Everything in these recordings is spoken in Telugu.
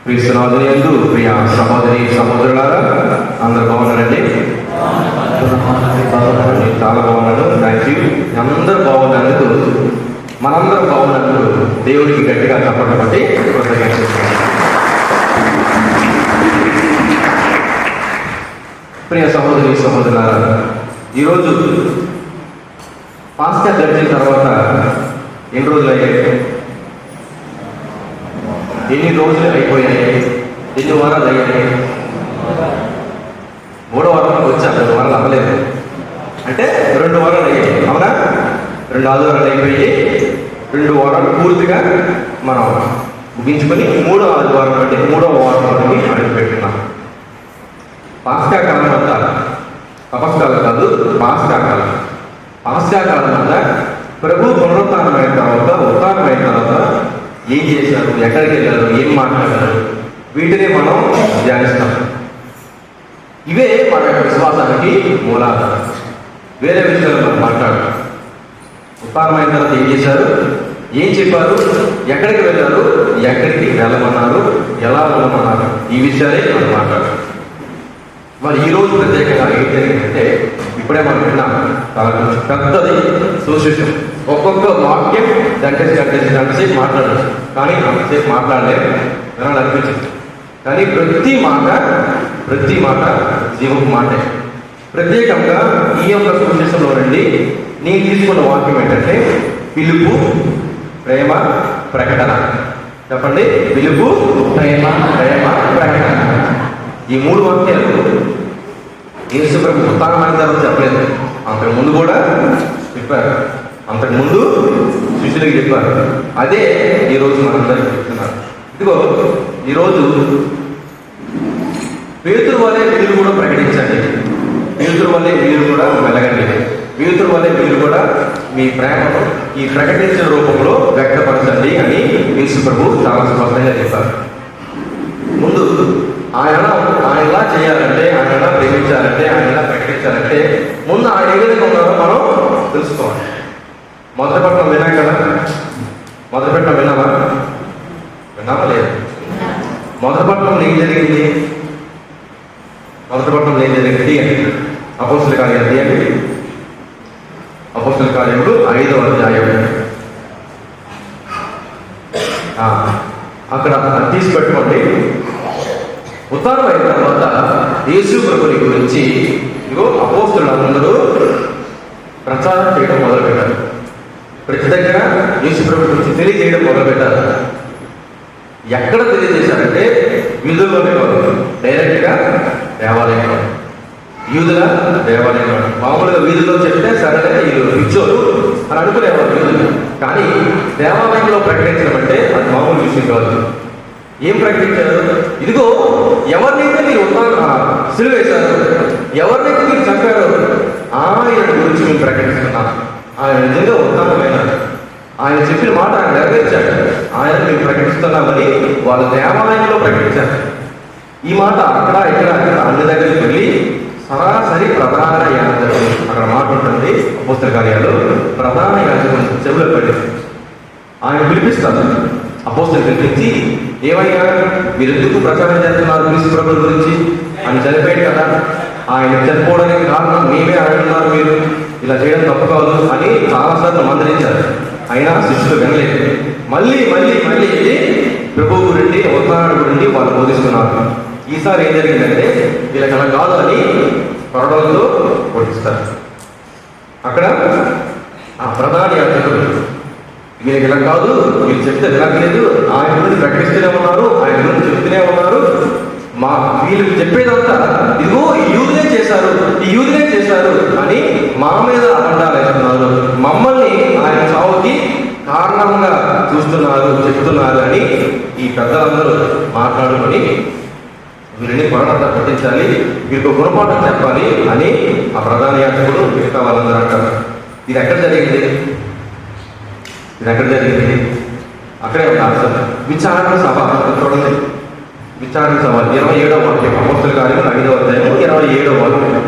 క్రీస్తునాథుని యందు ప్రియ సహోదరి సహోదరులారా, అందరు బాగున్నారండి? చాలా బాగున్నాను. Thank you. అందరూ బాగున్నందుకు, మనందరం బాగున్నందుకు దేవుడికి గట్టిగా చప్పట్లు కొట్టి కృతజ్ఞతలు. ప్రియ సహోదరి సహోదరులారా, ఈరోజు పాస్కా గడిచిన తర్వాత ఎన్ని రోజులు అయ్యాయి? ఎన్ని రోజులు అయిపోయాయి? ఎన్ని వారాలు అయ్యాయి? 3వ వారంలోకి వచ్చాం. 2 వారాలు అవ్వలేదు అంటే 2 వారాలు అయ్యాయి, అవునా? 2 ఆదివారాలు అయిపోయి 2 వారాలు పూర్తిగా మనం ముగించుకొని 3వ ఆదివారం అంటే 3వ వారంలోకి అడుగు పెట్టుకున్నాం. పాస్కా కాలం అంతా తపస్కాలం కాదు, పాస్కా కాలం. పాస్కా కాలం అంతా ప్రభు పునరుత్థానం అయిన తర్వాత, ఉత్థానం అయిన తర్వాత ఏం చేశారు, ఎక్కడికి వెళ్ళారు, ఏం మాట్లాడారు, వీటిని మనం ధ్యానిస్తాం. ఇవే మన యొక్క విశ్వాసానికి మూలాధారం. వేరే విషయాలు మనం మాట్లాడతాం. ఉత్థానం అయిన తర్వాత ఏం చేశారు, ఏం చెప్పారు, ఎక్కడికి వెళ్ళారు, ఎక్కడికి వెళ్ళమన్నారు, ఎలా వెళ్ళమన్నారు, ఈ విషయాలే మనం మాట్లాడతాం. మరి ఈరోజు ప్రత్యేకంగా ఏం జరిగిందంటే, ఇప్పుడే మనం విన్నాం, చాలా కొంచెం పెద్దది సుశిష్టం. ఒక్కొక్క వాక్యం గంటసేపు మాట్లాడచ్చు, కానీ అంతసేపు మాట్లాడలేదు వినాలనిపించింది. కానీ ప్రతి మాట జీవపు మాటే. ప్రత్యేకంగా ఈ యొక్క సుశిష్టంలో నుండి నేను తీసుకున్న వాక్యం ఏంటంటే, పిలుపు, ప్రేమ, ప్రకటన. చెప్పండి, పిలుపు, ప్రేమ, ప్రకటన. ఈ 3 వాక్యాలు యేసు ప్రభు ఉత్థానమైన తర్వాత చెప్పలేదు, అంతకు ముందు కూడా చెప్పారు. అంతకుముందు శిష్యులకు చెప్పారు. అదే ఈరోజు మనందరికీ చెప్తున్నారు. ఇదిగో ఈరోజు పేతురు వలె మీరు కూడా ప్రకటించండి, పేతురు వలె మీరు కూడా వెలగండి, పేతురు వలె మీరు కూడా మీ ప్రేమను ఈ ప్రకటించిన రూపంలో వ్యక్తపరచండి అని యేసు ప్రభు చాలా స్పష్టంగా చెప్పారు. ముందు ఆయనలా చేయాలంటే, ఆయనలా ప్రేమించాలంటే, ఆయనలా ప్రకటించాలంటే ముందు ఆయన ఏ విధంగా ఉన్నారో మనం తెలుసుకోవాలి. మొదలుపెట్టడం విన్నాం కదా, మొదలుపెట్టడం విన్నామా లేదు? మొదలుపెట్టడంలో ఏం జరిగింది? మొదలుపెట్టడంలో ఏం జరిగింది అంటే, అపోస్తలుల కార్యాలు తీయండి. అపోస్తలుల కార్యములు 5వ అధ్యాయం. అక్కడ తీసి పెట్టుకోండి. ఉత్థానం అయిన తర్వాత యేసు ప్రభుని గురించి ఇదిగో అపోస్తలులందరూ ప్రచారం చేయడం మొదలుపెట్టారు. ప్రతి దగ్గర యేసు ప్రభు గురించి తెలియజేయడం మొదలుపెట్టారు. ఎక్కడ తెలియజేశారంటే, వీధుల్లోనే కాదు, డైరెక్ట్గా దేవాలయంలో, యూదుల దేవాలయంలో. మామూలుగా వీధుల్లో చెప్తే సరే వీళ్ళు పిచ్చోరు అని అనుకునేవారు యూదులు. కానీ దేవాలయంలో ప్రకటించడం అంటే అది మామూలు విషయం కాదు. ఏం ప్రకటించారు? ఇదిగో ఎవరినైతే మీరు సిలువ వేశారు, ఎవరినైతే మీరు చంపారో ఆయన గురించి మేము ప్రకటిస్తున్నాం. ఆయన నిజంగా ఉత్థానమైనారు, ఆయన చెప్పిన మాట ఆయన నెరవేర్చాడు, ఆయన మేము ప్రకటిస్తున్నామని వాళ్ళ దేవాలయంలో ప్రకటించారు. ఈ మాట అక్కడ ఇక్కడ అన్ని దగ్గరికి వెళ్ళి సరాసరి ప్రధాన యాజకుడు, అక్కడ మాట ఉంటుంది అపోస్తలుల కార్యాలు, ప్రధాన యాజకుడు చెవులో పడింది. ఆయన పిలిపిస్తారు. అపోస్తలులు పిలిపించి, ఏమయ్యా మీరు ఎందుకు ప్రచారం చేస్తున్నారు క్రీస్తు ప్రభువు గురించి? ఆయన చనిపోయాడు కదా, ఆయన చనిపోవడానికి కారణం మేమే అంటున్నారు, మీరు ఇలా చేయడం తప్పు కాదు అని చాలాసార్లు మందలించారు. అయినా శిష్యులు వినలేదు. మళ్ళీ ప్రభువు గురించి, ఉత్థానం గురించి వాళ్ళు బోధిస్తున్నారు. ఈసారి ఏం జరిగిందంటే, వీళ్ళకి అలా కాదు అని కొరడాలతో కొట్టిస్తారు. అక్కడ ఆ ప్రధాన యాజకుడు, వీళ్ళకి ఇలా కాదు, వీళ్ళు చెప్తే వినట్లేదు, ఆయన గురించి ప్రకటిస్తూనే ఉన్నారు, ఆయన గురించి చెప్తూనే ఉన్నారు, వీళ్ళు చెప్పేదంతా ఇదిగో ఈ యూదులే చేశారు అని మా మీద అబద్ధాలు వేస్తున్నారు, మమ్మల్ని ఆయన చావుకి కారణంగా చూస్తున్నారు, చెప్తున్నారు అని ఈ పెద్దలందరూ మాట్లాడుకొని వీరిని కొరడంతా పట్టించాలి, వీరికి గుణపాఠం చెప్పాలి అని ఆ ప్రధాన యాజకుడు మిగతా వాళ్ళందరూ అంటారు. ఇది ఎక్కడ జరిగింది? అక్కడే ఒక ఆన్సర్. విచారణ సభ చూడండి. విచారణ సభ 27వ వాక్యం, అపోస్తలుల కార్యములు 5వ అధ్యాయం 27వ వాక్యం.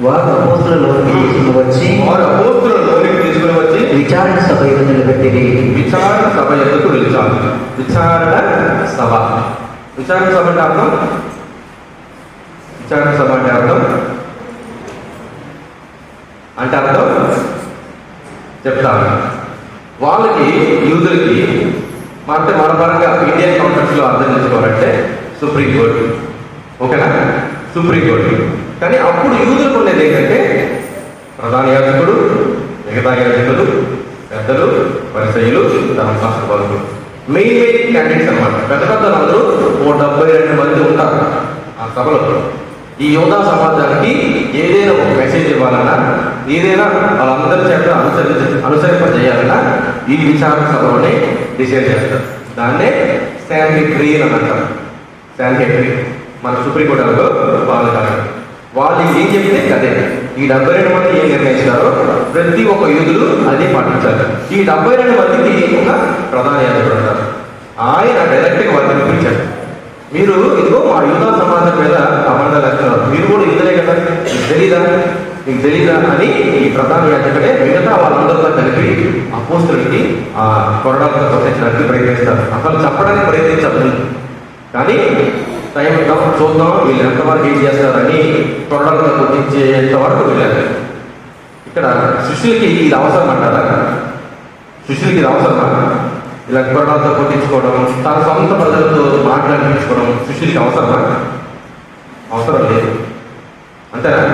వారు అపోస్తలులోనికి తీసుకుని వచ్చి విచారణ సభ ఎదుట నిలబెట్టిరి. విచారణ సభ ఎందుకు పిలిచారు? విచారణ సభ విచారణ సభ అంటే అర్థం, విచారణ సభ అంటే అర్థం చెప్తాను. వాళ్ళకి యూదులకి అంటే మన పరంగా ఇండియన్ కాంటెక్స్లో అర్థం చేసుకోవాలంటే సుప్రీంకోర్టు, ఓకేనా, సుప్రీంకోర్టు. కానీ అప్పుడు యూదులకు ఉండేది ఏంటంటే ప్రధాన యాజకుడు, మిగతా యాజకులు, పెద్దలు, పరిసయ్యులు, ధర్మశాస్త్ర బోధకులు, మెయిన్ క్యాండిడేట్స్ అనమాట. పెద్ద అందరూ 172 మంది ఉంటారు ఆ సభలో. ఈ యోధా సమాజానికి ఏదైనా ఒక మెసేజ్ ఇవ్వాలన్నా, ఏదైనా వాళ్ళందరి చేత అనుసరింపజేయాలన్నా ఈ విచారణ సభలోనే డిసైడ్ చేస్తారు. దాన్నే శాండిటరీ అని అంటారు. శాండిటరీ మన సుప్రీంకోర్టులో వాళ్ళు ఏం చెప్తే అదే. ఈ 72 మంది ఏం నిర్ణయిస్తారో ప్రతి ఒక్క యూదులు అదే పాటించాలి. ఈ 72 మందికి ఒక ప్రధాన యాజకుడు ఉంటారు. ఆయన డైరెక్ట్గా వారిని పిలిపించారు. మీరు ఇదిగో మా యూదా సమాజం మీద అమర్దాలు వేస్తున్నారు, మీరు కూడా యూదులే కదా, మీకు తెలీదా అని ఈ ప్రధాన యాజకుడే మిగతా వాళ్ళందరితో కలిపి అపోస్తులకి ఆ కొరడాలతో కొట్టించడానికి ప్రయత్నిస్తారు. అసలు చెప్పడానికి ప్రయత్నించారు, కానీ టైం ఇద్దాం, చూద్దాం వీళ్ళు ఎంతవరకు ఏం చేస్తారని కొరడాలతో కొట్టించేంత వరకు వెళ్ళారు. ఇక్కడ శిష్యులకి ఇది అవసరం అంటారా? శిష్యులకి ఇది అవసరమా? ఇలా కొరడాలతో కొట్టించుకోవడం, తన సొంత ప్రజలతో మాట్లాడించుకోవడం శిష్యులకి అవసరమా? అవసరం లేదు. అంతేనా?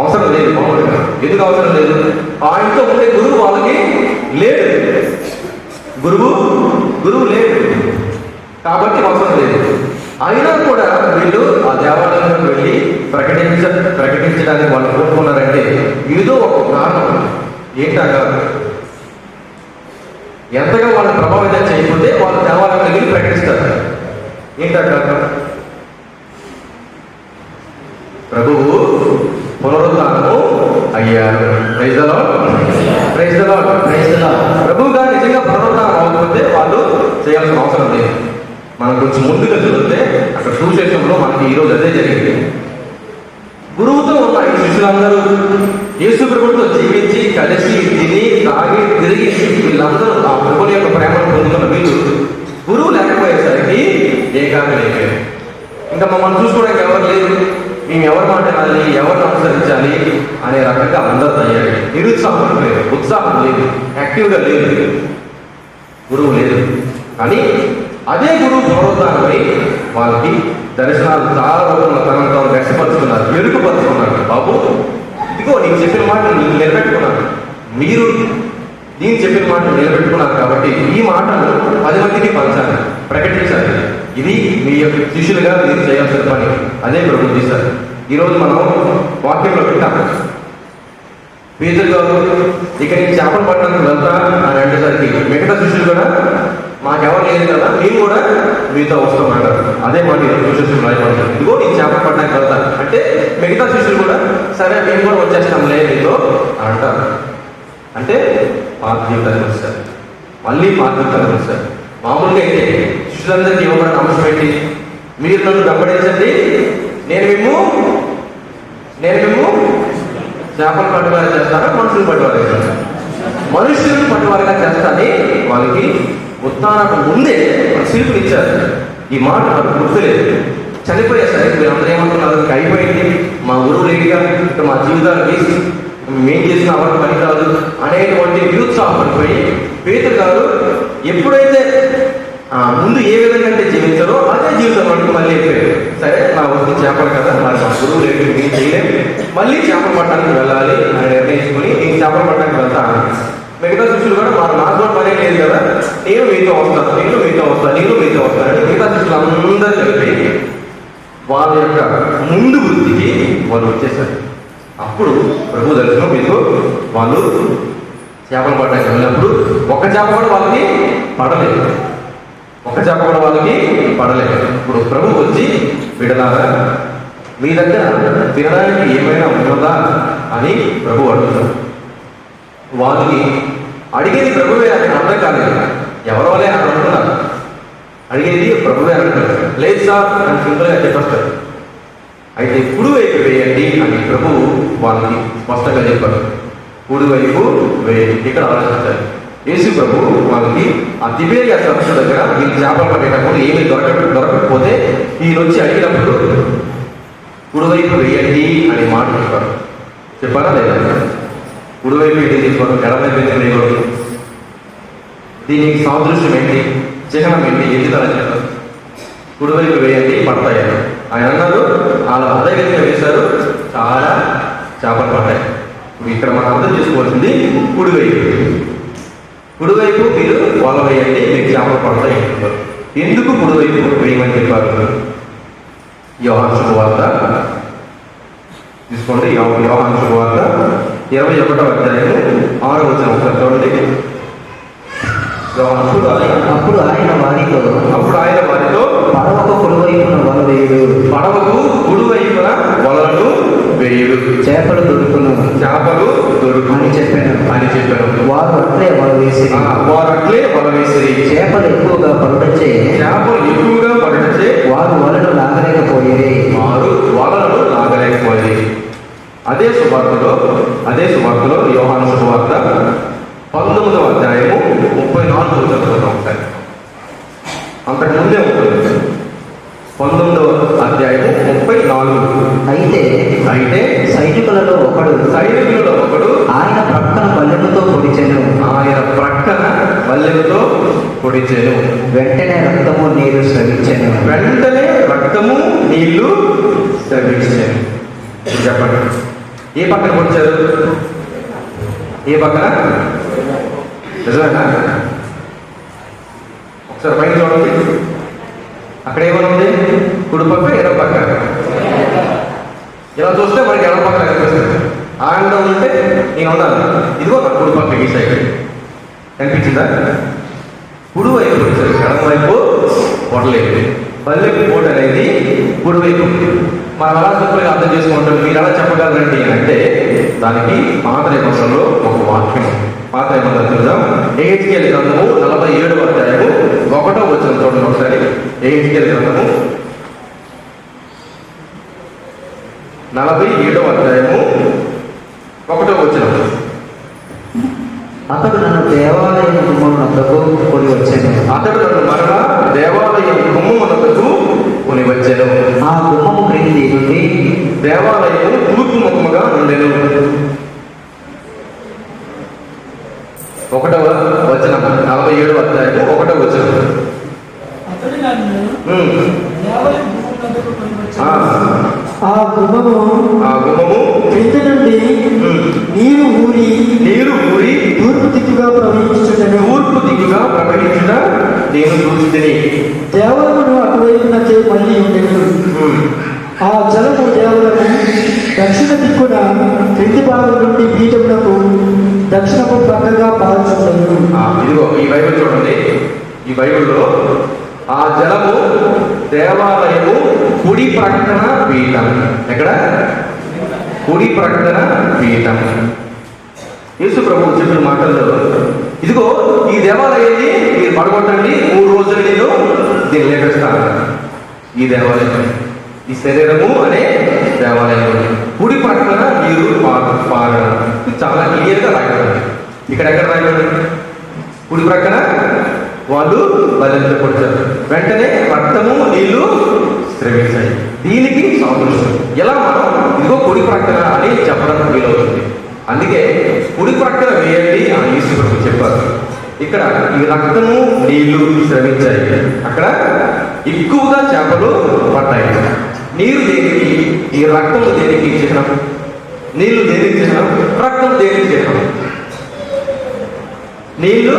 అవసరం లేదు. మామూలుగా ఎందుకు అవసరం లేదు? ఆ ఇంట్లో ఉండే గురువు వాళ్ళకి లేడు, గురువు లేడు కాబట్టి అవసరం లేదు. అయినా కూడా వీళ్ళు ఆ దేవాలయంలోకి వెళ్ళి ప్రకటించడానికి వాళ్ళు కోరుకున్నారంటే ఏదో ఒక కారణం. ఏంటగా ఎంతగా వాళ్ళు ప్రభావితం చేయకపోతే వాళ్ళు దేవాలయంలోకి వెళ్ళి ప్రకటిస్తారు. ఏంటగా ప్రభువు పునరుద్ధానము అయ్యారు. Praise the Lord. ప్రభువుగా నిజంగా పునరుద్ధానం అవ్వకపోతే వాళ్ళు చేయాల్సిన అవసరం లేదు. మనం కొంచెం ముందుగా చదివితే అక్కడ సువిశేషంలో మనకి ఈరోజు అదే జరిగింది. గురువుతో ఉన్న ఈ శిష్యులందరూ యేసు ప్రభువుతో జీవించి కలిసి తిని తాగి తిరిగి వీళ్ళందరూ ఆ ప్రభువుల యొక్క ప్రేమను పొందుతున్న వీళ్ళు గురువు లేకపోయేసరికి ఏకాగ్ర అయిపోయారు. ఇంకా మమ్మల్ని చూసుకోవడానికి ఎవరు లేదు, మేము ఎవరు మాట్లాడాలి, ఎవరిని అనుసరించాలి అనే రకంగా అందరూ తయారు. నిరుత్సాహం లేదు, ఉత్సాహం లేదు, యాక్టివ్గా లేదు, గురువు లేదు. కానీ అదే గురువు పునరుద్ధారమై వాళ్ళకి దర్శనాలు చాలా రూపంలో తనంతో వ్యక్తపరుచుకున్నారు, వెలుగుపరుచుకున్నారు. బాబు ఇదిగో నీకు చెప్పిన మాట నీకు నిలబెట్టుకున్నాను, మీరు నేను చెప్పిన మాట నిలబెట్టుకున్నారు కాబట్టి ఈ మాటను 10 మందికి పంచాలి, ప్రకటించాలి. ఇది మీ యొక్క శిష్యులుగా మీరు చేయాల్సిన పని. అదే ప్రభు చేశారు. ఈరోజు మనం వాక్యంలో పెట్టాము. పేతురు గారు ఇక నేను చేపలు పట్టడానికి వెళ్తా అని అంటేసరికి మిగతా శిష్యులు కూడా మాకెవరు లేదు కదా, మేము కూడా మీతో వస్తామంటారు. అదే మాట ఈరోజు శిష్యులు రాయబడతారు. ఇదిగో నేను చేపలు పట్టడానికి వెళ్తా అంటే మిగతా శిష్యులు కూడా సరే మేము కూడా వచ్చేస్తాంలే మీతో అని అంటారు. అంటే పాత జీవితానికి వస్తారు, మళ్ళీ పాత జీవితానికి వస్తారు. మామూలుగా అయితే శిష్యులందరికీ ఇవ్వబడిన అంశం ఏంటి? మీరు నన్ను వెంబడించండి, నేను మేము చేపలు పట్టువారిగా చేస్తారా, మనుషులు పట్టువారిగా చేస్తాను, మనుషులను పట్టువారిగా చేస్తానని వాళ్ళకి ఉత్థానానికి ముందే శిల్పునిచ్చారు. ఈ మాట నాకు గుర్తులేదు. చనిపోయేసరికి వీళ్ళందరూ ఏమంటున్నారు, అయిపోయింది మా గురువు లేదుగా, ఇక మా జీవితాలు వేసి మేం చేసిన అవన్నీ పని కాదు అనేటువంటి నిరుత్సాహపడిపోయి పేతురు గారు ఎప్పుడైతే ముందు ఏ విధంగా అయితే జీవించారో అదే జీవితం మనకు మళ్ళీ అయిపోయారు. సరే నా వస్తు చేపలు కదా, మరి మా గురువు లేదు, నేను చేయలేము, మళ్ళీ చేపలు పట్టడానికి వెళ్ళాలి అని నిర్ణయించుకుని నేను చేపలు పట్టడానికి వెళ్తాను. మిగతా శిష్యులు కూడా నాకు కూడా పనే లేదు కదా, నేను మీతో వస్తాను అని మిగతా శిష్యులు అందరూ కలిపి వాళ్ళ యొక్క ముందు వృత్తికి వాళ్ళు వచ్చేసారు. అప్పుడు ప్రభు దర్శనం మీకు వాళ్ళు చేపలు పట్టడానికి వెళ్ళినప్పుడు ఒక చేప కూడా వాళ్ళకి పడలేదు. ఇప్పుడు ప్రభు వచ్చి బిడ్డలారా మీ దగ్గర తినడానికి ఏమైనా ఉన్నదా అని ప్రభు అడుగుతారు. వాళ్ళకి అడిగేది ప్రభువే అని అర్థం కాలేదు. ఎవరో వాళ్ళే అని అనుకున్నారు, అడిగేది ప్రభువే అంటారు. లేదు సార్ అని సింపుల్గా చెప్పేస్తారు. అయితే కుడివైపు వేయండి అని ప్రభువు వాళ్ళకి స్పష్టంగా చెప్పారు. కుడివైపు వేయండి. ఇక్కడ ఆలోచించాలి, యేసు ప్రభు వాళ్ళకి ఆ తిబేరియా సరస్సు దగ్గర వీళ్ళు చేపలు పట్టేటప్పుడు ఏమీ దొరకకపోతే ఈయన వచ్చి అడిగినప్పుడు కుడివైపు వేయండి అనే మాట చెప్పారు. చెప్పారా లేదా? కుడివైపు ఏంటి తీసుకోవడం, ఎడమైపు ఎందుకు వేయకూడదు? దీనికి సాదృశ్యం ఏంటి, చిహ్నం ఏంటి, ఎందుకు అలా చెప్పారు? కుడివైపు వేయండి పడతాయి ఆయన అన్నారు. అలా అదే విధంగా వేశారు, చాలా చేపలు పడ్డాయి. ఇప్పుడు ఇక్కడ మనం అర్థం చేసుకోవాల్సింది కుడివైపు మీరు వల వేయండి, మీకు చేపలు పడతాయి. ఎందుకు కుడివైపు వేయమని చెప్పారు? యోహాను శుభవార్త తీసుకోండి. యోహాను శుభవార్త 21వ అధ్యాయం 6వ వచనం ఒకసారి చూడండి. అప్పుడు ఆయన వారితో పడవకు కుడివైపున వలలను వేయుడు, చేపలు దొరుకును అని చెప్పాను. వారు అట్లే వల వేసిరి. చేపలు ఎక్కువగా పడుటచే వారు వలను లాగలేకపోయేది. అదే సువార్తలో యోహాను శుభవార్త 19వ అధ్యాయము 34వ చదువుతాం ఒకసారి. అంతకుముందే ఉంటుంది 19వ అధ్యాయము 34. అయితే సైనికులలో ఒకడు ఆయన ప్రక్కన బల్లెముతో పొడిచెను. వెంటనే రక్తము నీళ్లు స్రవించెను. చెప్పండి, ఏ పక్కన పొడిచారు? ఏ పక్కన? నిజమేనా? ఒకసారి పైన చూడండి, అక్కడ ఏమనుంది? కుడి పక్క, ఎడమ పక్క. ఇలా చూస్తే మనకి ఎడమ పక్క కనిపిస్తుంది. ఆనంద ఉంటే నేను ఉన్నాను, ఇదిగో నా కుడి పక్క ఈ సైడ్ కనిపించిందా? కుడి వైపు వచ్చారు, ఎడమ వైపు పొడలేదు. బల్లెపు పోటు అనేది కుడివైపు. మనం ఎలా సింపుల్గా అర్థం చేసుకుంటాం, మీరు ఎలా చెప్పగలరండి అంటే దానికి పాత నిబంధనలో ఒక వాక్యం. పాత నిబంధన చూద్దాం. ఎహెజ్కేలు గ్రంథము 47వ అధ్యాయము 1వ వచనం చూడండి ఒకసారి. ఎహెజ్కేలు గ్రంథము 47వ అధ్యాయము 1వ వచనం. అతడు నన్ను దేవాలయం గుమ్మమునొద్దకు కొని వచ్చాను. ఆ గుమ్మము క్రింది నుండి దేవాలయం తూర్పు ముఖముగా ఉండెను. 1వ వచనం, 47వ అధ్యాయము 1వ వచనం. ఆ గుమ్మము క్రింది నుండి నీరు ఊరి తూర్పు దిక్కుగా ప్రవహించుట నేను చూసితిని. దేవాలయమును అటువైపునకే మళ్ళీ ఉండెను. ఆ జలము దేవాలయము దక్షిణ దిక్కున క్రింది భాగం నుండి పీఠమునకు దక్షిణపు పక్కగా పాల్చుండెను. ఇదిగో ఈ బైబిల్ చూడండి. ఈ బైబిల్లో ఆ జలము దేవాలయము కుడి ప్రక్కన పీఠం. ఎక్కడ? కుడి ప్రక్కన పీఠం. యేసు ప్రభువు చెప్పిన మాటల్లో ఇదిగో ఈ దేవాలయాన్ని మీరు పడగొట్టండి, 3 రోజులు నేను దీన్ని లేపిస్తాను. ఈ దేవాలయం, ఈ శరీరము అనే దేవాలయం కుడి ప్రక్కన నీరు పారడం. చాలా క్లియర్గా రాయబడింది. ఇక్కడ ఎక్కడ రాయబడింది? కుడి ప్రక్కన వాళ్ళు బల్లెంతో పొడిచారు, వెంటనే రక్తము నీళ్లు స్రవించాయి. దీనికి సాదృశ్యం. ఎలా మనం ఇదిగో కుడి ప్రక్కన అని చెప్పడం వీలవుతుంది. అందుకే కుడి ప్రక్కన వేయండి అని యేసు ప్రభు చెప్పారు. ఇక్కడ ఈ రక్తము నీళ్లు స్రవించాయి, అక్కడ ఎక్కువగా చేపలు పడ్డాయి. నీరు దేనికి? ఈ రక్తము దేనికి చిహ్నం? నీళ్లు దేనికి చిహ్నం? రక్తం దేనికి చిహ్నం? నీళ్లు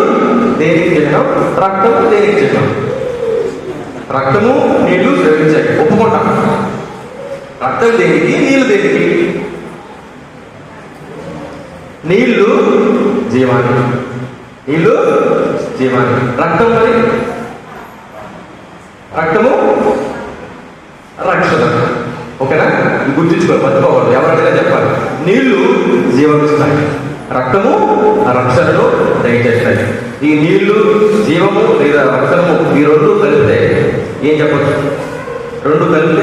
దేనికి చిహ్నం? రక్తము దేనికి చిహ్నం? రక్తము నీళ్లు స్రవించాయి, ఒప్పుకుంటాం. రక్తం దేనికి? నీళ్లు దేనికి? నీళ్లు జీవానికి, నీళ్లు జీవానికి. రక్తం మరి రక్తము రక్షణ. ఓకేనా? గుర్తించుకోవాలి, మర్చిపోవాలి. ఎవరైనా చెప్పాలి. నీళ్లు జీవమిస్తాయి, రక్తము రక్షణను దయచేస్తాయి. ఈ నీళ్లు జీవము లేదా రక్తము ఈ 2 కలిపితే ఏం చెప్పచ్చు? 2 కలిపితే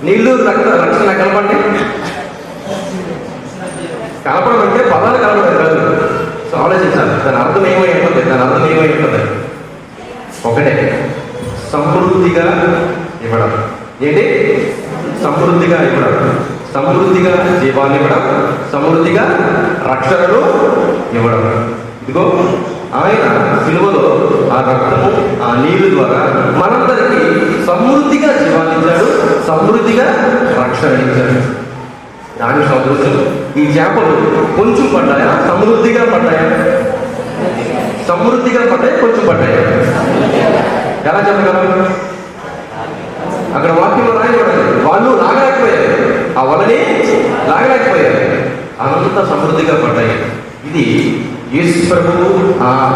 నీళ్లు రక్త రక్షణ కలపండి. కలపడం అంటే పదాలు కలపడం కాదు. సో ఆలోచించాలి, దాని అర్థం ఏమై ఉంటుంది. ఒకటే, సమృద్ధిగా ఇవ్వడం. ఏంటి? సమృద్ధిగా ఇవ్వడం, సమృద్ధిగా జీవాన్ని ఇవ్వడం, సమృద్ధిగా రక్షణను ఇవ్వడం. ఇదిగో ఆయన సిలువలో ఆ రక్తము, ఆ నీళ్లు ద్వారా మనందరికీ సమృద్ధిగా జీవాన్ని ఇచ్చాడు, సమృద్ధిగా రక్షణ ఇచ్చాడు. దాని సంతోషం. ఈ చేపలు కొంచెం పడ్డాయా, సమృద్ధిగా పడ్డాయా? సమృద్ధిగా పడ్డాయి, కొంచెం పడ్డాయా? ఎలా చెప్పగలరు? అక్కడ వాక్యంలో రాయబడాలి, వాళ్ళు లాగలేకపోయారు, ఆ వలని లాగలేకపోయారు, అంత సమృద్ధిగా పడ్డాయి. ఇది యేసు ప్రభువు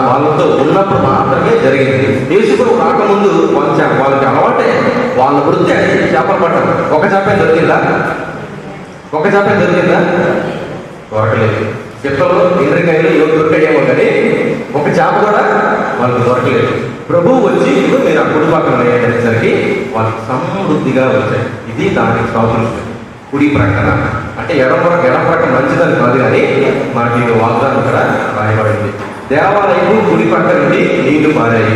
వాళ్ళతో ఉన్నప్పుడు మాత్రమే జరిగింది. యేసు ప్రభు రాకముందు వాళ్ళకి అలవాటే, వాళ్ళ వృత్తి అది చేపలు పట్టడం. ఒక చేప దొరికిందా? దొరకలేదు. చెత్తలో ఎండ్రికాయలు దొరికాయేమో కానీ ఒక చేప కూడా వాళ్ళకి దొరకలేదు. ప్రభువు వచ్చి మీరు ఆ కుడి పక్కన అనేసరికి వాళ్ళకి సమృద్ధిగా వచ్చాయి. ఇది దానికి సాదృశ్యం. కుడి ప్రక్కన అంటే ఎడం ప్రక్కన మంచిదని కాదు, కానీ మనకి వాగ్దానం కూడా రాయబడింది. దేవాలయం కుడి పక్క నుండి నీళ్లు పారాయి,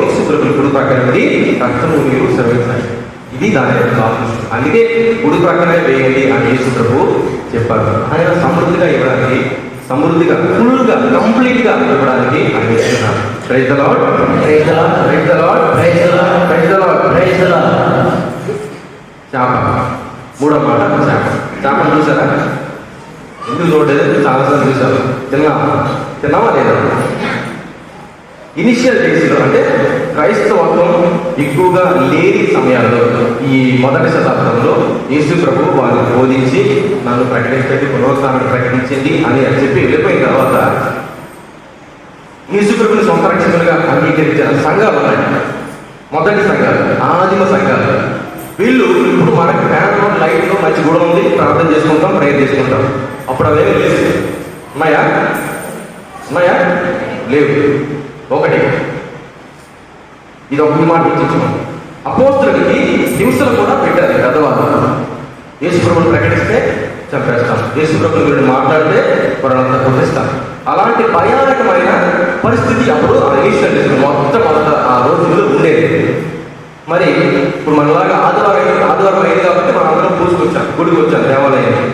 యేసు ప్రభువు కుడి పక్క నుండి రక్తము నీరు సర్వించాయి. ఇది దాని సాదృశ్యం. అందుకే కుడి ప్రక్కనే వేయండి అని యేసు ప్రభువు చెప్పారు. ఆయన సమృద్ధిగా ఇవ్వడానికి, సమృద్ధిగా ఫుల్గా కంప్లీట్గా ఇవ్వడానికి ఆయన ఇస్తున్నారు. Praise the Lord, praise the Lord, praise the Lord, praise the Lord, praise the Lord, praise the Lord. చేప, మూడో మాట చేప. చేపను చూసారా? ఎందుకు చూడలేదు? చాలాసార్లు చూసారు. తిన్నామా లేదా? ఇనిషియల్ డేస్లో అంటే క్రైస్తవత్వం ఎక్కువగా లేని సమయాల్లో, ఈ మొదటి శతాబ్దంలో యేసు ప్రభు వాళ్ళు బోధించి నన్ను ప్రకటించండి, పునరుత్థానాన్ని ప్రకటించండి అని చెప్పి వెళ్ళిపోయిన తర్వాత యేసు ప్రభుని సొంత రక్షకులుగా అంగీకరించిన సంఘాలు ఉన్నాయి. మొదటి సంఘాలు, ఆదిమ సంఘాలు. వీళ్ళు ఇప్పుడు మనకి ఫ్యాన్లో, లైట్లో మంచి గుడ ఉంది, ప్రార్థన చేసుకుంటాం, ప్రేయర్ చేసుకుంటాం. అప్పుడు అవేమి లేవు. ఉన్నాయా? లేవు. ఒకటి, ఇది ఒక మాట గుర్తించుకోండి. అపోస్తులకి హింసలు కూడా పెట్టారు పెద్దవాళ్ళు. యేసు ప్రభువుని ప్రకటిస్తే చంపేస్తాం, యేసు ప్రభువుని గురించి మాట్లాడితే వాళ్ళంతా కొట్టిస్తాం. అలాంటి భయానకమైన పరిస్థితి అప్పుడు మొత్తం ఆ రోజుల్లో ఉండేది. మరి ఇప్పుడు మనలాగా ఆదివారం అయింది కాబట్టి మనం అందరం పూసుకొచ్చాం, గుడికి వచ్చాం, దేవాలయానికి.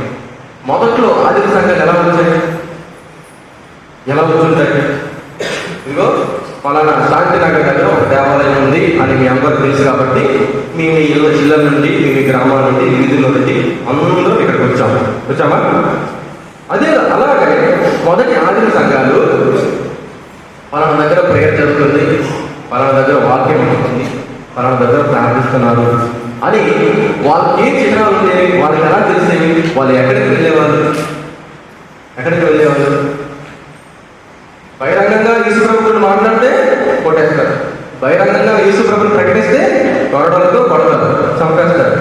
మొదట్లో ఆదిమ సంఘాలు ఎలా వచ్చుంటాయి? ఇదిగో పలానా శాంతినగర్ దగ్గర ఒక దేవాలయం ఉంది అని మీ అందరికి తెలుసు కాబట్టి మీ ఇళ్ళ నుండి, మీ గ్రామాల నుండి, వీధుల నుండి అందరూ ఇక్కడికి వచ్చామా? అదే అలాగే మొదటి ఆదిమ సంఘాలు పలానా దగ్గర ప్రేయర్ జరుగుతుంది, పలానా దగ్గర వాక్యం ఉంటుంది, పలానా దగ్గర ప్రార్థిస్తున్నారు అని వాళ్ళకి ఏం చిహ్నాలు ఉండేవి, వాళ్ళకి ఎలా తెలిసేవి? వాళ్ళు ఎక్కడికి వెళ్ళేవాళ్ళు? బహిరంగంగా యేసు ప్రభువుని మాట్లాడితే కొట్టేస్తారు, బహిరంగంగా యేసు ప్రభువుని ప్రకటిస్తే కొడవలతో కొడతారు, చంపేస్తారు.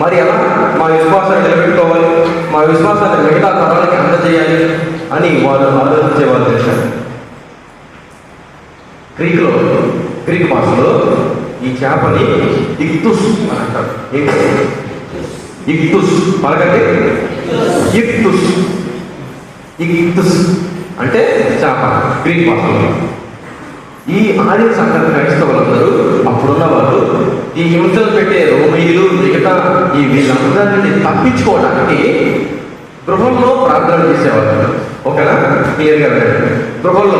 మరి ఎలా మా విశ్వాసాన్ని నిలబెట్టుకోవాలి, మా విశ్వాసాన్ని మిగతా తరాలకి అందజేయాలి అని వాళ్ళు ఆలోచించేవాళ్ళు. చేశారు. గ్రీక్ భాషలో ఈ చేపని ఇక్తుస్ అని అంటారు. ఇక్తుస్ పలకండి. ఇక్తుస్ అంటే చేప గ్రీక్ భాషలో. ఈ ఆదిమ సంఘం క్రైస్తవులందరూ అప్పుడున్న వాళ్ళు ఈ హింసలు పెట్టే రోమీయులు, మిగతా ఈ వీళ్ళందరినీ తప్పించుకోవడానికి గృహంలో ప్రార్థన చేసేవాళ్ళు. ఓకేనా? క్లియర్గా గృహంలో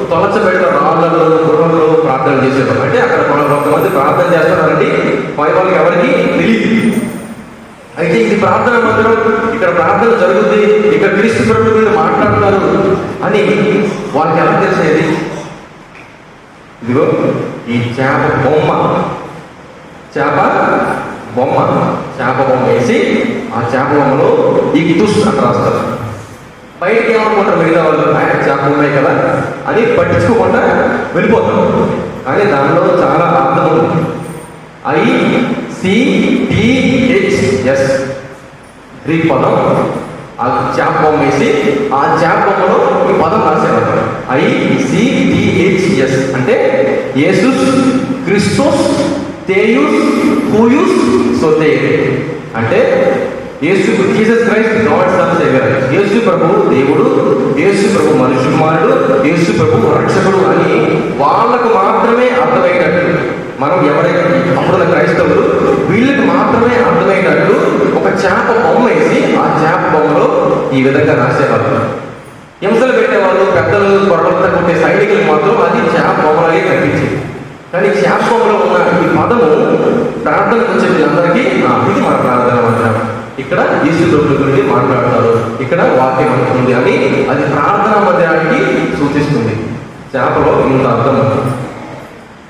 తొలచబెట్టిన రాళ్ళలో గృహంలో ప్రార్థన చేసేవాళ్ళు. అంటే అక్కడ కొంతమంది ప్రార్థన చేస్తున్నారండి, పై వాళ్ళకి ఎవరికి తెలియదు. అయితే ఇది ప్రార్థన మందిరం, ఇక్కడ ప్రార్థన జరుగుతుంది, ఇక్కడ క్రీస్తు ప్రభు మీద మాట్లాడుతున్నారు అని వాళ్ళకి ఎలా తెలిసేది? ఇదిగో ఈ చేప బొమ్మ వేసి ఆ చేప బొమ్మలో ఈ తుస్ అని రాస్తారు. బయటకి ఏమనుకుంటారు మిగతా వాళ్ళు, చేప బొమ్మే కదా అని పట్టించుకోకుండా వెళ్ళిపోతారు. కానీ దానిలో చాలా అర్థం ఉంది. ICTHS గ్రీక్ పదం. ఆ చేప బొమ్మ వేసి ఆ చేప బొమ్మలో ఈ పదం రాసేవారు. ICTHS అంటే యేసుస్ క్రిస్టోస్ తేయుస్ హూయుస్ సోతే. అంటే Jesus Christ God son saviour. యేసు ప్రభువు దేవుడు, యేసు ప్రభు మనుష్య కుమారుడు, యేసు ప్రభు రక్షకుడు అని వాళ్ళకు మాత్రమే అర్థమయ్యేటట్టు, మనం ఎవరైతే అప్పుడున్న క్రైస్తవులు వీళ్ళకి మాత్రమే అర్థమయ్యేటట్టు ఒక చేప బొమ్మ వేసి ఆ చేప బొమ్మలో ఈ విధంగా రాసేవాళ్ళు. హింసలు పెట్టేవాళ్ళు, పెద్దలు కొరడంతా కొట్టే సైనికులు మాత్రం అది చేప బొమ్మలాగే కనిపించింది. కానీ చేప బొమ్మలో ఉన్న ఈ పదము ప్రార్థనకు వచ్చేది అందరికీ ఇది మన ప్రార్థన మందిరం, ఇక్కడ యేసు ప్రభు గురించి మాట్లాడతారు, ఇక్కడ వాక్యం ఉంటుంది అని అది ప్రార్థనా మందిరానికి సూచిస్తుంది. చేపలో ఇంత అర్థం.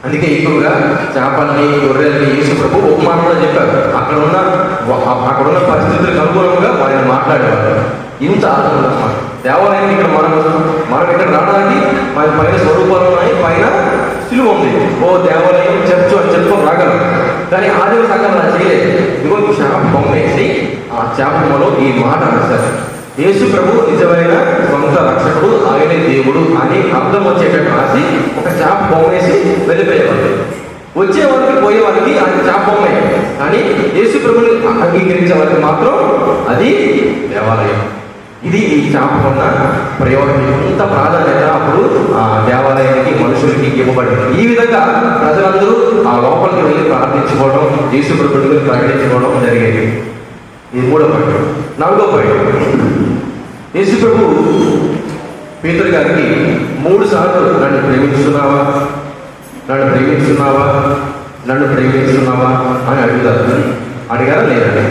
అందుకే ఎక్కువగా చేపల్ని, గొర్రెల్ని యేసు ప్రభు ఉపమానంలో చెప్పారు. అక్కడున్న పరిస్థితులకు అనుగుణంగా ఆయన మాట్లాడేవారు. ఇంత అర్థం అన్నమాట. దేవాలయానికి ఇక్కడ మనం ఇక్కడ రావడానికి మన పైన స్వరూపాలు ఉన్నాయి, పైన సిలువ ఉంది. ఓ దేవాలయం చర్చ్ అని చెప్పుకొని రాగలం. కానీ ఆదివ సంఘం అలా చేయలేదు. ఇదిగో చేప బొమ్మ వేసి ఆ చేప బొమ్మలో ఈ మాట రాశారు. యేసు ప్రభు నిజమైన సొంత రక్షకుడు, ఆయనే దేవుడు అని అర్థం వచ్చేటట్టు రాసి ఒక చేప బొమ్మ వేసి వెళ్ళిపోయేవాళ్ళు. వచ్చేవారికి పోయేవారికి అది చేప బొమ్మే. కానీ యేసు ప్రభుని అంగీకరించే వారికి మాత్రం అది దేవాలయం. ఇది ఈ చేప ఉన్న ప్రయోగం. ఇంత ప్రాధాన్యత అప్పుడు ఆ దేవాలయానికి, మనుషులకి ఇవ్వబడింది. ఈ విధంగా ప్రజలందరూ ఆ లోపలికి వెళ్ళి ప్రార్థించుకోవడం, యేసు ప్రభుని ప్రకటించుకోవడం జరిగేది. ఇది 3వ పాయింట్. 4వ పాయింట్, యేసు ప్రభు పేతురు గారికి 3 సార్లు నన్ను ప్రేమిస్తున్నావా, నన్ను ప్రేమిస్తున్నావా, నన్ను ప్రేమిస్తున్నావా అని అడిగారా లేదండి?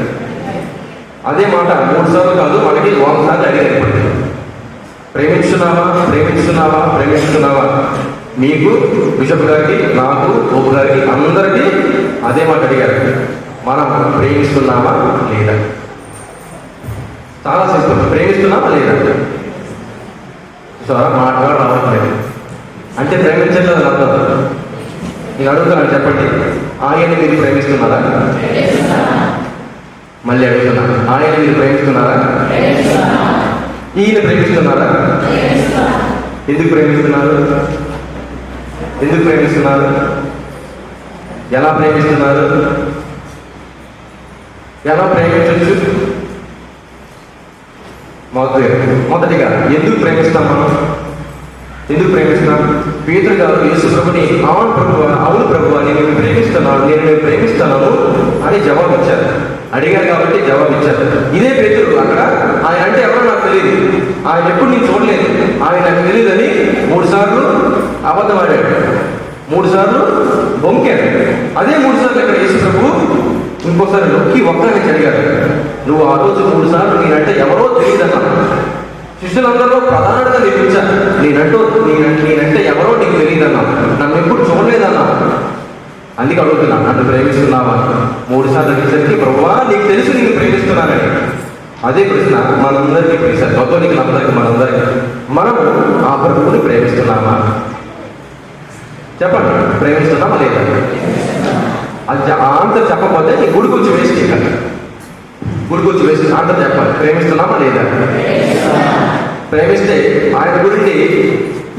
అదే మాట 3 సార్లు కాదు, మనకి 100 సార్లు అడిగారు. ప్రేమిస్తున్నావా, ప్రేమిస్తున్నావా, ప్రేమిస్తున్నావా. మీకు, బిషప్ గారికి, నాకు, పోపు గారికి, అందరికీ అదే మాట అడిగారు. మనం ప్రేమిస్తున్నామా లేదా? చాలా సింపుల్. ప్రేమిస్తున్నామా లేదా? సార్ మాట్లాడ రావట్లేదు అంటే ప్రేమించట్లేదు అర్థం. నేను అడుగుతున్నాను, చెప్పండి, ఆయన్ని మీరు ప్రేమిస్తున్నారా? మళ్ళీ అడుగుతున్నాను, ఆయన మీరు ప్రేమిస్తున్నారా? ఈయన ప్రేమిస్తున్నారా? ఎందుకు ప్రేమిస్తున్నారు? ఎందుకు ప్రేమిస్తున్నారు? ఎలా ప్రేమిస్తున్నారు? ఎలా ప్రేమించవచ్చు? మొదటిగా ఎందుకు ప్రేమిస్తాం మనం? ఎందుకు ప్రేమిస్తున్నాం? పేతురు గారు యేసు ప్రభుని అవును ప్రభువా నేను ప్రేమిస్తున్నాను అని జవాబు ఇచ్చారు. అడిగారు కాబట్టి జవాబు ఇచ్చారు. ఇదే పేతురు అక్కడ ఆయన అంటే ఎవరో నాకు తెలియదు, ఆయన ఎప్పుడు నేను చూడలేదు, ఆయన నాకు తెలియదని 3 సార్లు అబద్ధం ఆడాడు, 3 సార్లు బొంకాడు. అదే 3 సార్లు ఇక్కడ యేసు ప్రభు ఇంకోసారి నొక్కి ఒక్కనే జరిగాడు. నువ్వు ఆ రోజు 3 సార్లు నేనంటే ఎవరో తెలియదన్నా, శిష్యులందరిలో ప్రధానంగా నేర్పించాను, నేనంటే ఎవరో నీకు తెలియదన్నా, నన్ను ఎప్పుడు చూడలేదన్నా. అందుకే అడుగుతున్నా, నన్ను ప్రేమిస్తున్నావా? 3 సార్లు అడిగేసరికి ప్రభువా నీకు తెలుసు నేను ప్రేమిస్తున్నానని. అదే ప్రశ్న మనందరికీ ప్రేమిస్తారు, భక్తులకి మనందరికీ. మనం ఆ ప్రభువుని ప్రేమిస్తున్నామా? చెప్పండి, ప్రేమిస్తున్నామా లేదా? అది ఆన్సర్ చెప్పకపోతే నీ గుడికొచ్చి వేస్ట్ చేయాలి. గుడికొచ్చి వేస్ట్ ఆన్సర్ చెప్పాలి. ప్రేమిస్తున్నామా లేదా? ప్రేమిస్తే ఆయన గురించి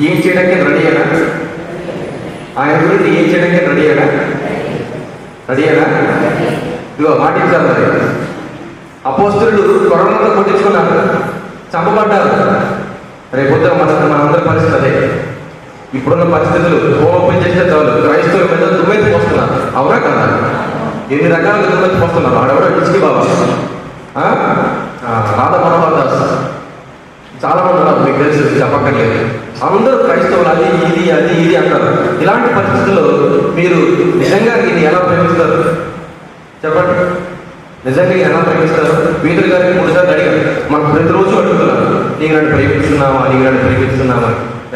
ఏం చేయడానికి రెడీయేనా? ఆయన గురించి ఏం చేయడానికి రెడీయేనా? ఇదిగో మాటించారు. మరి అపోస్తలులు కొరడంతో కొట్టించుకున్నారు, చంపబడ్డారు. రేపొద్దున మనందరి పరిస్థితి అదే. ఇప్పుడున్న పరిస్థితులు ఓపెన్ చేస్తే చాలు క్రైస్తవుల మీద దుమ్మెత్తి పోస్తున్నారు. అవునా కదా? ఎన్ని రకాలుగా దుమ్మెత్తి పోస్తున్నారు. ఆడెవడో ఇచ్చి బాబా, రాధా మనోహర్ దాస్, చాలా మంది ఉన్నారు, మీకు తెలిసి చెప్పక్కర్లేదు. అందరూ క్రైస్తవులు అది ఇది అంటారు. ఇలాంటి పరిస్థితుల్లో మీరు నిజంగా ఇది ఎలా ప్రేమిస్తారు? చెప్పండి, నిజంగా ఎలా ప్రేమిస్తారు? పేతురు గారికి 3 సార్లు అడిగారు, మనం ప్రతిరోజు అడుగుతున్నారు, నీకు నన్ను ప్రేమిస్తున్నావా?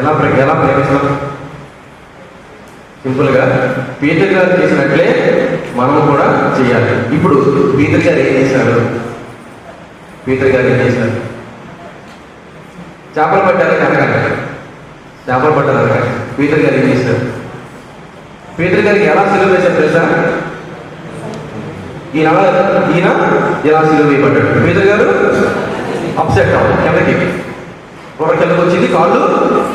ఎలా ప్రేమిస్తాం? సింపుల్గా పేతురు గారు చేసినట్లే మనం కూడా చేయాలి. ఇప్పుడు పేతురు గారు ఏం చేశారు? పేతురు గారు చేపలు పట్టారు కనకాలి, పేతురు గారు ఏం చేశారు? పేతురు గారికి ఎలా సిలువ వేశారు తెలుసా? ఈయన ఎలా సిలువ వేయబడ్డాడు? పేతురు గారు అప్సెట్ అవ్వదు, కిందకి వచ్చింది, కాళ్ళు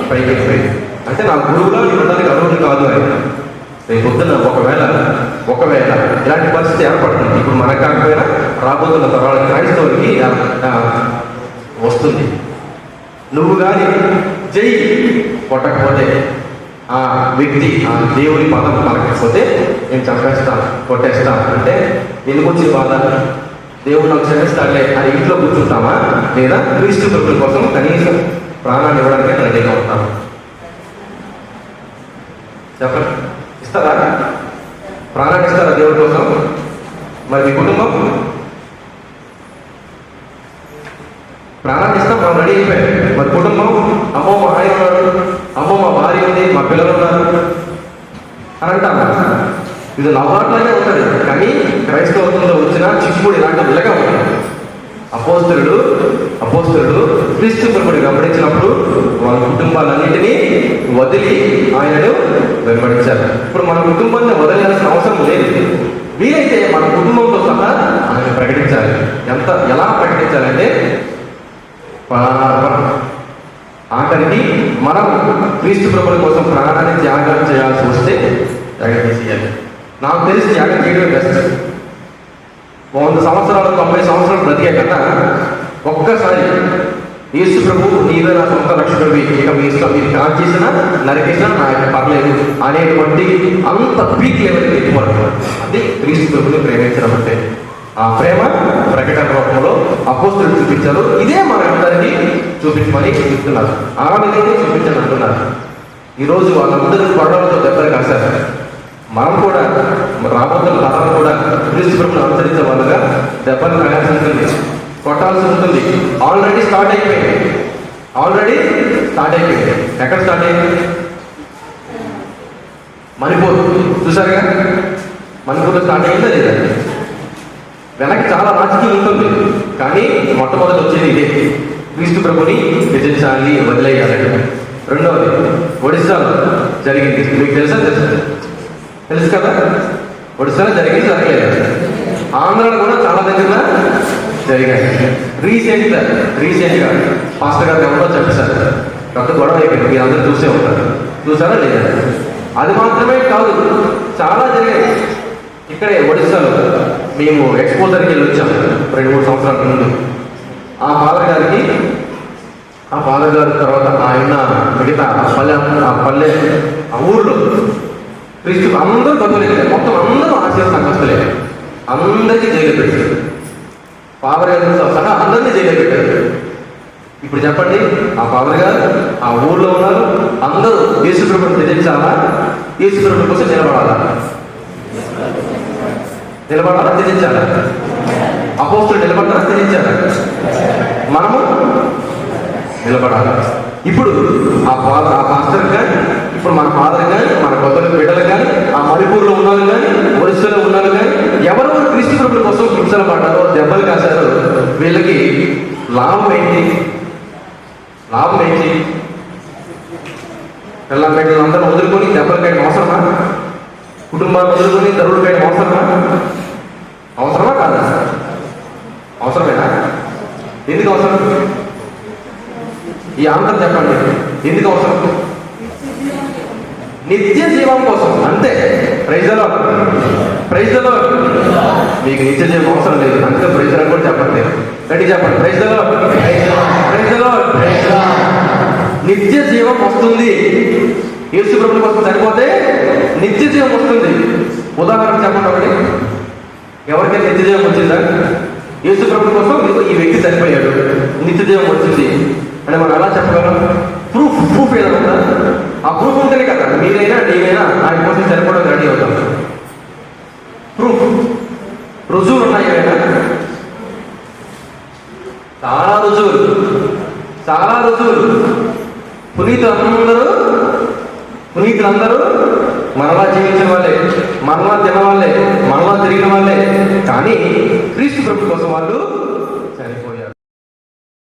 పైకి వెళ్ళిపోయింది. అంటే నా గురువుగా ఉండడానికి అర్హుడు కాదు ఆయన. రేపు పొద్దున్న ఒకవేళ ఇలాంటి పరిస్థితి ఏర్పడుతుంది. ఇప్పుడు మనకు కాకపోయినా రాబోతున్న తరాల క్రైస్తవులకి వస్తుంది. నువ్వు కానీ జై కొట్టకపోతే, ఆ వ్యక్తి ఆ దేవుని పదం పలకపోతే నేను చంపేస్తాను, కొట్టేస్తాను అంటే ఎందుకు వచ్చి బాధ? దేవుడు నాకు క్షమిస్తాడులే అని ఇంట్లో కూర్చుంటామా? లేదా క్రీస్తు ప్రభుల కోసం కనీసం ప్రాణాన్ని ఇవ్వడానికి రెడీగా ఉంటాము? చెప్పండి, ఇస్తారా? ప్రాణాన్ని ఇస్తారా దేవుడి కోసం? మరి మీ కుటుంబం ప్రాణాన్ని ఇస్తాం, మనం రెడీ అయిపోయాం. మరి కుటుంబం, అమ్మో మా ఆయన ఉన్నాడు, అమ్మో మా భార్య ఉంది, మా పిల్లలు ఉన్నారు అని అంటాం. ఇది నవ్వాట్లాగే ఉంటుంది, కానీ క్రైస్తవంలో వచ్చిన చిక్కుడు ఇలాంటి ఇలాగా ఉంటుంది. అపోస్తలుడు క్రీస్తు ప్రభుని గమనించినప్పుడు వాళ్ళ కుటుంబాలన్నింటినీ వదిలి ఆయనను వెంబడించారు. ఇప్పుడు మన కుటుంబాన్ని వదిలేయాల్సిన అవసరం లేదు. వీలైతే మన కుటుంబంతో సహా ఆయన ప్రకటించాలి. ఎలా ప్రకటించాలంటే, ఆఖరికి మనం క్రీస్తు ప్రభుల కోసం ప్రాణాన్ని త్యాగం చేయాల్సి వస్తే త్యాగం చేసేయాలి. నాకు తెలిసి త్యాగం చేయడమే బెస్ట్. 100 సంవత్సరాలు 90 సంవత్సరాలు బ్రతికే కన్నా ఒక్కసారి యేసు ప్రభు నీవే నా సొంత రక్షకుడివి, ఇక మీ ఇష్టం, మీరు కాల్ చేసినా నరికేసినా నాకు పర్లేదు అనేటువంటి అంత పీక్ లెవెల్కి ఎత్తుపడుతున్నారు. అది క్రీస్తు ప్రభుని ప్రేమించడం అంటే. ఆ ప్రేమ ప్రకటన రూపంలో అపోస్తలులు చూపించారు. ఇదే మన అందరికీ చూపించమని చెప్తున్నారు. ఆ విధంగా చూపించని అంటున్నారు. ఈరోజు వాళ్ళందరూ కొరడాలతో దెబ్బలు కాశారు. మనం కూడా రాబోతున్న తరం కూడా క్రీస్తు ప్రభుని అనుసరించే వాళ్ళగా దెబ్బలు కాయాల్సి ఉంటుంది, కొట్టాల్సి ఉంటుంది. ఆల్రెడీ స్టార్ట్ అయిపోయింది. ఎక్కడ స్టార్ట్ అయింది? మణిపూర్ చూసారుగా, మణిపూర్లో స్టార్ట్ అయిందా లేదా? వెనక్కి చాలా రాజకీయం ఉంటుంది, కానీ మొట్టమొదటి వచ్చేది ఇదే, క్రీస్తు ప్రభుని విధించాలి, వదిలేయాలి. రెండవది ఒడిస్సాలో జరిగింది. మీకు తెలుసు కదా, ఒడిస్సాలో జరిగింది, జరగలేదు. ఆంధ్రాలో కూడా చాలా దగ్గర జరిగాయి. రీసెంట్గా పాస్టర్ గారు ఎవరో చెప్పేశారు, పెద్ద గొడవ అయిపోయింది. మీరు అందరూ చూసే ఉంటారు. చూసారా లేదా? అది మాత్రమే కాదు, చాలా జరిగాయి. ఇక్కడే ఒడిస్సాలో మేము ఎక్స్పోజర్కి వెళ్ళి వచ్చాము 2-3 సంవత్సరాల ముందు. ఆ ఫాదర్ గారి తర్వాత ఆయన మిగతా పల్లె ఆ ఊర్లో క్రీస్తు అందరూ బంధువులే, మొత్తం అందరూ ఆశీర్వాద సంఘస్థలే, అందరికీ జైలు పెట్టారు. ఫాదర్ గారితో సహా అందరినీ జైలు పెట్టారు. ఇప్పుడు చెప్పండి, ఆ ఫాదర్ గారు ఆ ఊర్లో ఉన్నారు. అందరూ యేసు ప్రభుని త్యజించాలా? యేసు ప్రభు కోసం నిలబడాలా? త్యజించాలా? అపోస్తలులు నిలబడ్డారా? త్యజించాలా? మనము నిలబడాలి. ఇప్పుడు ఆ పాస్టర్ కానీ, ఇప్పుడు మన ఫాదర్ కానీ, మన కొత్త బిడ్డలు కానీ, ఆ మణిపూర్లో ఉన్నాళ్ళు కానీ, ఒడిస్సాలో ఉన్నాళ్ళు కానీ, ఎవరెవరు క్రీస్తు ప్రభుల కోసం హింసలు పడ్డారో, దెబ్బలు కాశారో, వీళ్ళకి లాభం ఏంటి? పిల్ల బిడ్డలు అందరూ వదులుకొని దెబ్బలు కాయడం అవసరమా? కుటుంబాన్ని వదులుకొని దరువులు కాయడం అవసరమా కాదా? అవసరమేనా? ఎందుకు అవసరం? ఈ ఆంధ్రం చెప్పండి, ఎందుకు అవసరం? నిత్య జీవం కోసం, అంతే. Praise the Lord. మీకు నిత్య జీవం అవసరం లేదు, అందుకే ప్రైజ్ ద లార్డ్ కూడా చెప్పండి. రండి చెప్పండి, ప్రైజ్ ద లార్డ్. నిత్య జీవం వస్తుంది. యేసు ప్రభుల కోసం చనిపోతే నిత్య జీవం వస్తుంది. ఉదాహరణ చెప్పండి ఒకటి. ఎవరికైనా నిత్య జీవం వచ్చిందా? యేసు ప్రభుల కోసం ఈ వ్యక్తి చనిపోయాడు, నిత్య జీవం వచ్చింది అంటే మనం ఎలా చెప్పగలం? ప్రూఫ్ ఏదన్నా, ఆ ప్రూఫ్ ఉంటేనే కదా మీరైనా నేనైనా ఆయన కోసం చనిపోవడం రెడీ అవుతాం. రుజువులు ఉన్నాయి ఏమైనా? చాలా రుజువులు. పునీతులందరూ మనలా జీవించిన వాళ్ళే, మనలా తిన వాళ్ళే, మనలా తిరిగిన వాళ్ళే. కానీ క్రీస్తు ప్రభు కోసం వాళ్ళు